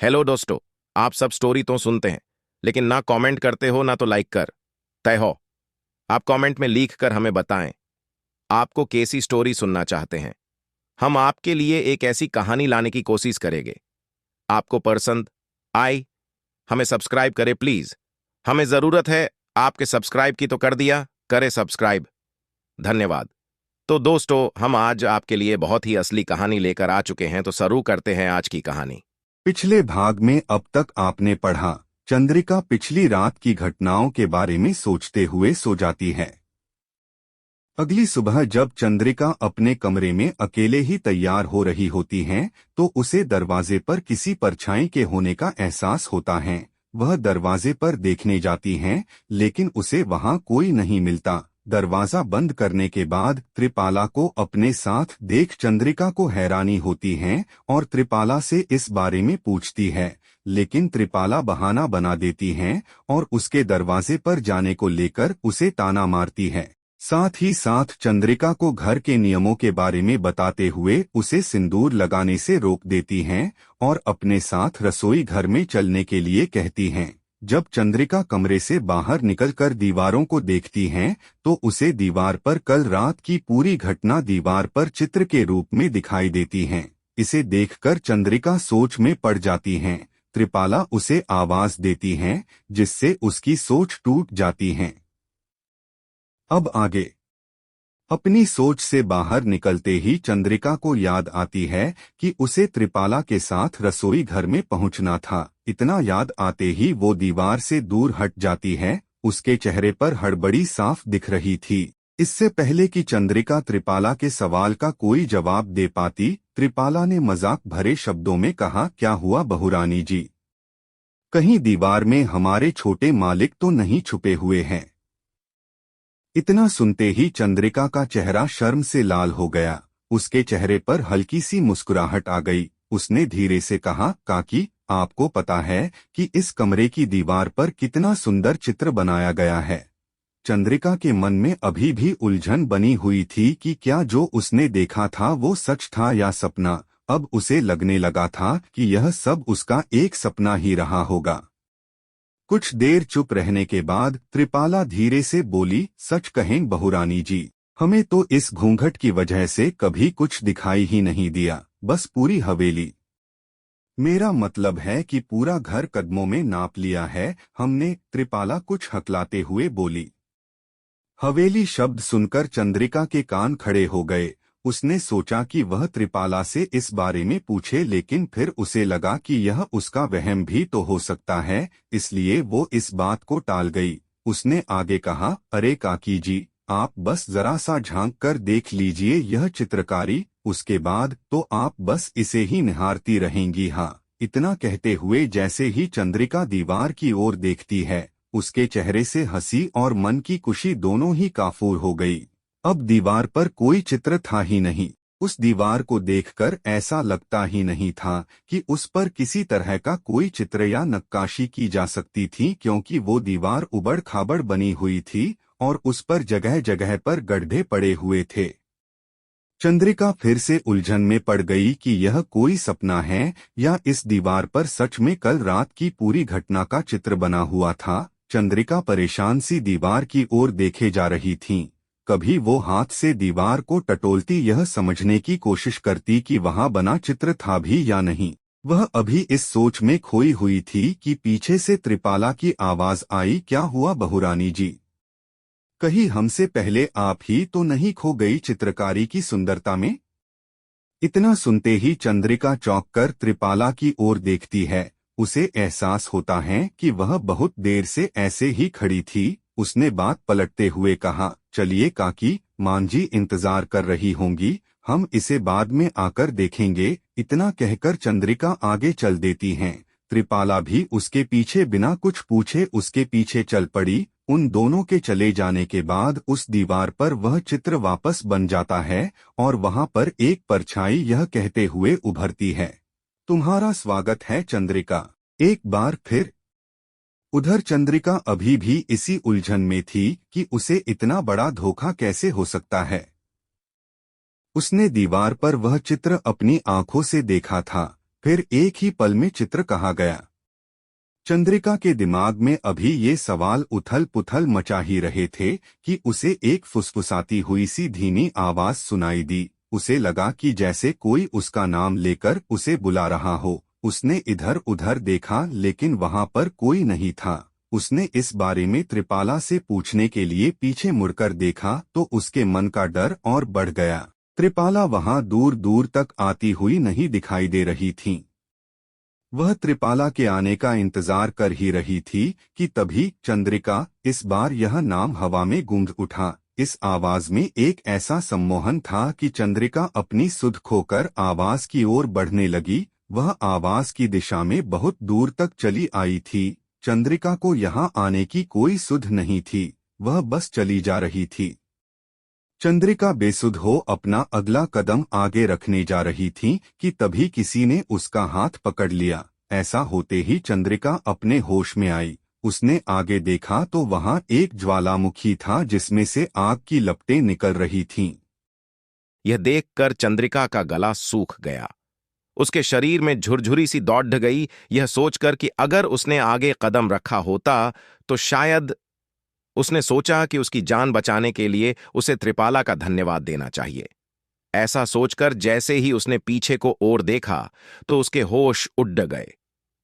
Hello दोस्तों। आप सब स्टोरी तो सुनते हैं, लेकिन ना कमेंट करते हो ना तो लाइक कर तय हो। आप कमेंट में लिख कर हमें बताएं आपको कैसी स्टोरी सुनना चाहते हैं। हम आपके लिए एक ऐसी कहानी लाने की कोशिश करेंगे आपको पसंद आए। हमें सब्सक्राइब करें प्लीज, हमें जरूरत है आपके सब्सक्राइब की। तो कर दिया, करें सब्सक्राइब, धन्यवाद। तो दोस्तों, हम आज आपके लिए बहुत ही असली कहानी लेकर आ चुके हैं, तो शुरू करते हैं आज की कहानी। पिछले भाग में अब तक आपने पढ़ा, चंद्रिका पिछली रात की घटनाओं के बारे में सोचते हुए सो जाती है। अगली सुबह जब चंद्रिका अपने कमरे में अकेले ही तैयार हो रही होती है, तो उसे दरवाजे पर किसी परछाई के होने का एहसास होता है। वह दरवाजे पर देखने जाती है, लेकिन उसे वहां कोई नहीं मिलता। दरवाजा बंद करने के बाद त्रिपाला को अपने साथ देख चंद्रिका को हैरानी होती है और त्रिपाला से इस बारे में पूछती है, लेकिन त्रिपाला बहाना बना देती है और उसके दरवाजे पर जाने को लेकर उसे ताना मारती है। साथ ही साथ चंद्रिका को घर के नियमों के बारे में बताते हुए उसे सिंदूर लगाने से रोक देती हैं और अपने साथ रसोई घर में चलने के लिए कहती हैं। जब चंद्रिका कमरे से बाहर निकलकर दीवारों को देखती हैं, तो उसे दीवार पर कल रात की पूरी घटना दीवार पर चित्र के रूप में दिखाई देती हैं। इसे देखकर चंद्रिका सोच में पड़ जाती हैं। त्रिपाला उसे आवाज देती हैं, जिससे उसकी सोच टूट जाती है। अब आगे। अपनी सोच से बाहर निकलते ही चंद्रिका को याद आती है कि उसे त्रिपाला के साथ रसोई घर में पहुंचना था। इतना याद आते ही वो दीवार से दूर हट जाती है। उसके चेहरे पर हड़बड़ी साफ दिख रही थी। इससे पहले कि चंद्रिका त्रिपाला के सवाल का कोई जवाब दे पाती, त्रिपाला ने मजाक भरे शब्दों में कहा, क्या हुआ बहुरानी जी? कहीं दीवार में हमारे छोटे मालिक तो नहीं छुपे हुए हैं? इतना सुनते ही चंद्रिका का चेहरा शर्म से लाल हो गया। उसके चेहरे पर हल्की सी मुस्कुराहट आ गई। उसने धीरे से कहा, काकी, आपको पता है कि इस कमरे की दीवार पर कितना सुंदर चित्र बनाया गया है? चंद्रिका के मन में अभी भी उलझन बनी हुई थी कि क्या जो उसने देखा था वो सच था या सपना। अब उसे लगने लगा था कि यह सब उसका एक सपना ही रहा होगा। कुछ देर चुप रहने के बाद त्रिपाला धीरे से बोली, सच कहें बहुरानी जी, हमें तो इस घूंघट की वजह से कभी कुछ दिखाई ही नहीं दिया, बस पूरी हवेली। मेरा मतलब है कि पूरा घर कदमों में नाप लिया है हमने, त्रिपाला कुछ हकलाते हुए बोली। हवेली शब्द सुनकर चंद्रिका के कान खड़े हो गए। उसने सोचा कि वह त्रिपाला से इस बारे में पूछे, लेकिन फिर उसे लगा कि यह उसका वहम भी तो हो सकता है, इसलिए वो इस बात को टाल गई। उसने आगे कहा, अरे काकी जी, आप बस जरा सा झांक कर देख लीजिए यह चित्रकारी, उसके बाद तो आप बस इसे ही निहारती रहेंगी। हाँ, इतना कहते हुए जैसे ही चंद्रिका दीवार की ओर देखती है, उसके चेहरे से हंसी और मन की खुशी दोनों ही काफूर हो गई। अब दीवार पर कोई चित्र था ही नहीं। उस दीवार को देखकर ऐसा लगता ही नहीं था कि उस पर किसी तरह का कोई चित्र या नक्काशी की जा सकती थी, क्योंकि वो दीवार उबड़ खाबड़ बनी हुई थी और उस पर जगह जगह पर गड्ढे पड़े हुए थे। चंद्रिका फिर से उलझन में पड़ गई कि यह कोई सपना है या इस दीवार पर सच में कल रात की पूरी घटना का चित्र बना हुआ था। चंद्रिका परेशान सी दीवार की ओर देखे जा रही थीं। कभी वो हाथ से दीवार को टटोलती, यह समझने की कोशिश करती कि वहां बना चित्र था भी या नहीं। वह अभी इस सोच में खोई हुई थी कि पीछे से त्रिपाला की आवाज आई, क्या हुआ बहुरानी जी? कहीं हमसे पहले आप ही तो नहीं खो गई चित्रकारी की सुंदरता में? इतना सुनते ही चंद्रिका चौंक कर त्रिपाला की ओर देखती है। उसे एहसास होता है कि वह बहुत देर से ऐसे ही खड़ी थी। उसने बात पलटते हुए कहा, चलिए काकी, मांझी इंतजार कर रही होंगी, हम इसे बाद में आकर देखेंगे। इतना कहकर चंद्रिका आगे चल देती हैं। त्रिपाला भी उसके पीछे बिना कुछ पूछे उसके पीछे चल पड़ी। उन दोनों के चले जाने के बाद उस दीवार पर वह चित्र वापस बन जाता है और वहां पर एक परछाई यह कहते हुए उभरती है, तुम्हारा स्वागत है चंद्रिका, एक बार फिर। उधर चंद्रिका अभी भी इसी उलझन में थी कि उसे इतना बड़ा धोखा कैसे हो सकता है। उसने दीवार पर वह चित्र अपनी आंखों से देखा था, फिर एक ही पल में चित्र कहा गया। चंद्रिका के दिमाग में अभी ये सवाल उथल पुथल मचा ही रहे थे कि उसे एक फुसफुसाती हुई सी धीमी आवाज सुनाई दी। उसे लगा कि जैसे कोई उसका नाम लेकर उसे बुला रहा हो। उसने इधर उधर देखा लेकिन वहां पर कोई नहीं था। उसने इस बारे में त्रिपाला से पूछने के लिए पीछे मुड़कर देखा तो उसके मन का डर और बढ़ गया। त्रिपाला वहां दूर दूर तक आती हुई नहीं दिखाई दे रही थी। वह त्रिपाला के आने का इंतजार कर ही रही थी कि तभी चंद्रिका, इस बार यह नाम हवा में गूंज उठा। इस आवाज में एक ऐसा सम्मोहन था कि चंद्रिका अपनी सुध खोकर आवाज की ओर बढ़ने लगी। वह आवाज की दिशा में बहुत दूर तक चली आई थी। चंद्रिका को यहाँ आने की कोई सुध नहीं थी, वह बस चली जा रही थी। चंद्रिका बेसुध हो अपना अगला कदम आगे रखने जा रही थी कि तभी किसी ने उसका हाथ पकड़ लिया। ऐसा होते ही चंद्रिका अपने होश में आई। उसने आगे देखा तो वहां एक ज्वालामुखी था जिसमें से आग की लपटें निकल रही थीं। यह देखकर चंद्रिका का गला सूख गया। उसके शरीर में झुरझुरी सी दौड़ गई, यह सोचकर कि अगर उसने आगे कदम रखा होता तो शायद। उसने सोचा कि उसकी जान बचाने के लिए उसे त्रिपाला का धन्यवाद देना चाहिए। ऐसा सोचकर जैसे ही उसने पीछे को ओर देखा तो उसके होश उड़ गए।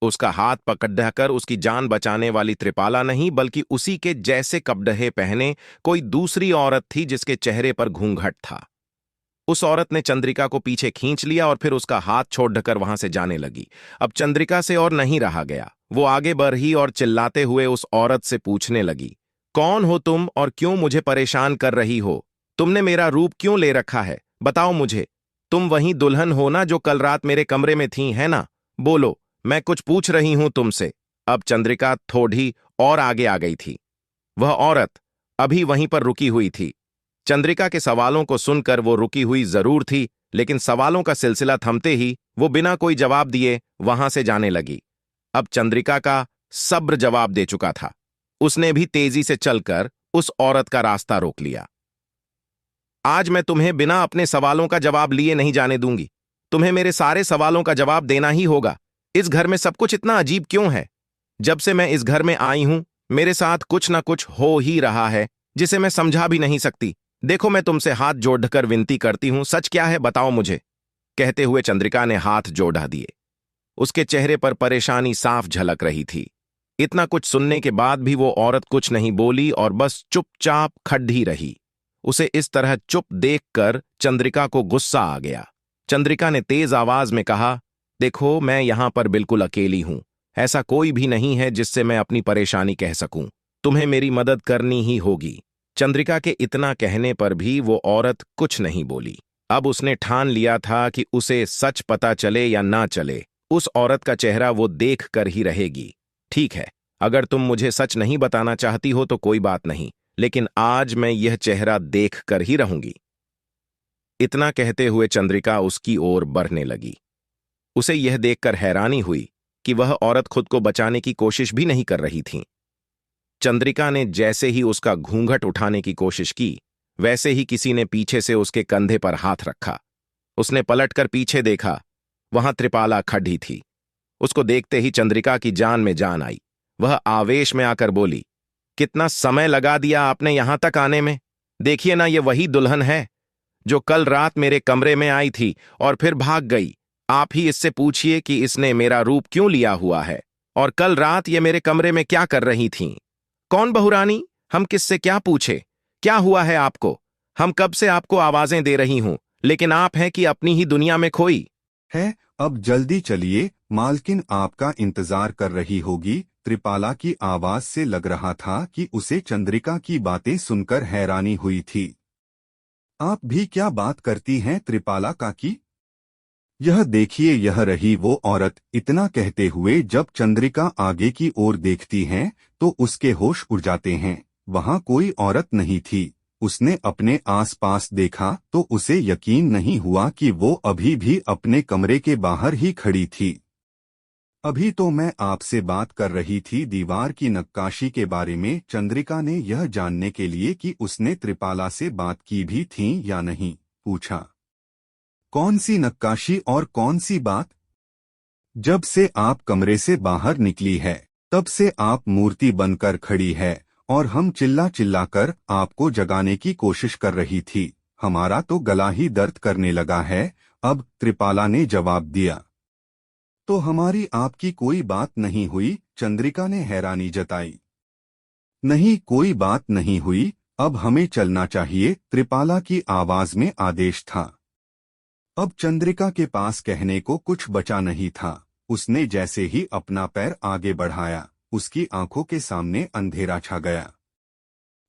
उसका हाथ पकड़कर उसकी जान बचाने वाली त्रिपाला नहीं बल्कि उसी के जैसे कपड़े पहने कोई दूसरी औरत थी जिसके चेहरे पर घूंघट था। उस औरत ने चंद्रिका को पीछे खींच लिया और फिर उसका हाथ छोड़कर वहां से जाने लगी। अब चंद्रिका से और नहीं रहा गया। वो आगे बढ़ी और चिल्लाते हुए उस औरत से पूछने लगी, कौन हो तुम और क्यों मुझे परेशान कर रही हो? तुमने मेरा रूप क्यों ले रखा है? बताओ मुझे। तुम वही दुल्हन हो ना जो कल रात मेरे कमरे में थी, है ना? बोलो, मैं कुछ पूछ रही हूं तुमसे। अब चंद्रिका थोड़ी और आगे आ गई थी। वह औरत अभी वहीं पर रुकी हुई थी। चंद्रिका के सवालों को सुनकर वो रुकी हुई जरूर थी, लेकिन सवालों का सिलसिला थमते ही वो बिना कोई जवाब दिए वहां से जाने लगी। अब चंद्रिका का सब्र जवाब दे चुका था। उसने भी तेजी से चलकर उस औरत का रास्ता रोक लिया। आज मैं तुम्हें बिना अपने सवालों का जवाब लिए नहीं जाने दूंगी। तुम्हें मेरे सारे सवालों का जवाब देना ही होगा। इस घर में सब कुछ इतना अजीब क्यों है? जब से मैं इस घर में आई हूं मेरे साथ कुछ ना कुछ हो ही रहा है जिसे मैं समझा भी नहीं सकती। देखो, मैं तुमसे हाथ जोड़कर विनती करती हूं, सच क्या है बताओ मुझे। कहते हुए चंद्रिका ने हाथ जोड़ा दिए। उसके चेहरे पर परेशानी साफ झलक रही थी। इतना कुछ सुनने के बाद भी वो औरत कुछ नहीं बोली और बस चुपचाप खड़ी रही। उसे इस तरह चुप देखकर चंद्रिका को गुस्सा आ गया। चंद्रिका ने तेज आवाज में कहा, देखो, मैं यहां पर बिल्कुल अकेली हूं। ऐसा कोई भी नहीं है जिससे मैं अपनी परेशानी कह सकूं। तुम्हें मेरी मदद करनी ही होगी। चंद्रिका के इतना कहने पर भी वो औरत कुछ नहीं बोली। अब उसने ठान लिया था कि उसे सच पता चले या ना चले, उस औरत का चेहरा वो देख कर ही रहेगी। ठीक है, अगर तुम मुझे सच नहीं बताना चाहती हो तो कोई बात नहीं, लेकिन आज मैं यह चेहरा देख कर ही रहूंगी। इतना कहते हुए चंद्रिका उसकी ओर बढ़ने लगी। उसे यह देखकर हैरानी हुई कि वह औरत खुद को बचाने की कोशिश भी नहीं कर रही थी। चंद्रिका ने जैसे ही उसका घूंघट उठाने की कोशिश की, वैसे ही किसी ने पीछे से उसके कंधे पर हाथ रखा। उसने पलटकर पीछे देखा, वहां त्रिपाला खड़ी थी। उसको देखते ही चंद्रिका की जान में जान आई। वह आवेश में आकर बोली, कितना समय लगा दिया आपने यहां तक आने में? देखिए ना, ये वही दुल्हन है जो कल रात मेरे कमरे में आई थी और फिर भाग गई। आप ही इससे पूछिए कि इसने मेरा रूप क्यों लिया हुआ है और कल रात ये मेरे कमरे में क्या कर रही थीं। कौन बहुरानी? हम किससे क्या पूछे? क्या हुआ है आपको? हम कब से आपको आवाजें दे रही हूं, लेकिन आप हैं कि अपनी ही दुनिया में खोई है। अब जल्दी चलिए, मालकिन आपका इंतजार कर रही होगी। त्रिपाला की आवाज से लग रहा था कि उसे चंद्रिका की बातें सुनकर हैरानी हुई थी। आप भी क्या बात करती हैं त्रिपाला काकी? यह देखिए, यह रही वो औरत। इतना कहते हुए जब चंद्रिका आगे की ओर देखती है तो उसके होश उड़ जाते हैं। वहां कोई औरत नहीं थी। उसने अपने आसपास देखा तो उसे यकीन नहीं हुआ कि वो अभी भी अपने कमरे के बाहर ही खड़ी थी। अभी तो मैं आपसे बात कर रही थी दीवार की नक्काशी के बारे में। चंद्रिका ने यह जानने के लिए कि उसने त्रिपाला से बात की भी थी या नहीं, पूछा। कौन सी नक्काशी और कौन सी बात? जब से आप कमरे से बाहर निकली है तब से आप मूर्ति बनकर खड़ी है और हम चिल्ला चिल्ला कर आपको जगाने की कोशिश कर रही थी। हमारा तो गला ही दर्द करने लगा है। अब त्रिपाला ने जवाब दिया। तो हमारी आपकी कोई बात नहीं हुई? चंद्रिका ने हैरानी जताई। नहीं, कोई बात नहीं हुई। अब हमें चलना चाहिए, त्रिपाला की आवाज में आदेश था। अब चंद्रिका के पास कहने को कुछ बचा नहीं था। उसने जैसे ही अपना पैर आगे बढ़ाया, उसकी आंखों के सामने अंधेरा छा गया।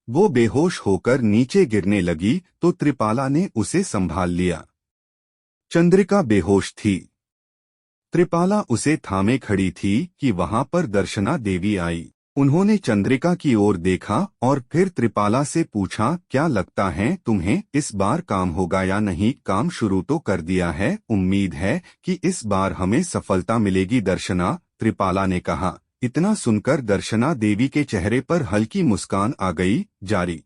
वो बेहोश होकर नीचे गिरने लगी तो त्रिपाला ने उसे संभाल लिया। चंद्रिका बेहोश थी। त्रिपाला उसे थामे खड़ी थी कि वहां पर दर्शना देवी आई। उन्होंने चंद्रिका की ओर देखा और फिर त्रिपाला से पूछा, क्या लगता है तुम्हें इस बार काम होगा या नहीं? काम शुरू तो कर दिया है, उम्मीद है कि इस बार हमें सफलता मिलेगी दर्शना, त्रिपाला ने कहा। इतना सुनकर दर्शना देवी के चेहरे पर हल्की मुस्कान आ गई। जारी